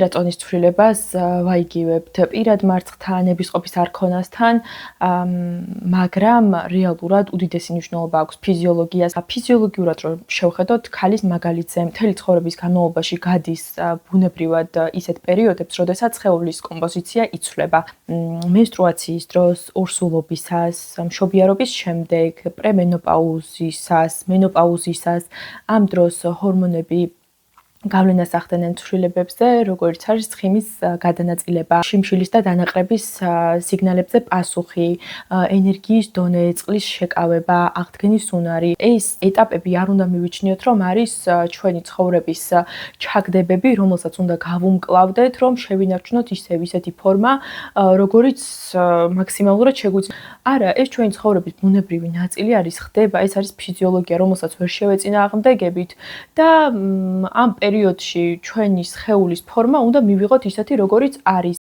რატონის ცვლილებას ვაიგივებთ პირად მარცხთან, ნებისყოფის არქონასთან, მაგრამ რეალურად უდიდესი მნიშვნელობა აქვს ფიზიოლოგიას. ფიზიოლოგიურად რომ შევხედოთ, ქალის მაგალითზე მთელი ცხოვრების განმავლობაში გადის ბუნებრივად ისეთ პერიოდებს, როდესაც სხეულის კომპოზიცია იცვლება. მენსტრუაციის დროს, ორსულობისას, მშობიარობის შემდეგ, პრემენოპაუზისას, მენოპაუზისას, ამ დროს ჰორმონები გავლენას ახდენენ ცვლილებებზე, როგორც არის ცხიმის გადანაწილება, შიმშილის და დანაყრების სიგნალებზე პასუხი, ენერგიის დონე, წყლის შეკავება, აღდგენის უნარი. ეს ეტაპები არ უნდა მივიჩნიოთ, რომ არის ჩვენი ცხოვრების ჩაგდებები, რომელსაც უნდა გავუმკლავდეთ, რომ შევინარჩუნოთ ისეთი ფორმა, როგორიც მაქსიმალურად შეგვიძლია. არა, ეს ჩვენი ცხოვრების ბუნებრივი ნაწილი არის, ხდება, ეს არის ფიზიოლოგია, რომელსაც ვერ შევეწინააღმდეგებით და ამ პერიოდში ჩვენი სხეულის ფორმა უნდა მივიღოთ ისეთი, როგორიც არის.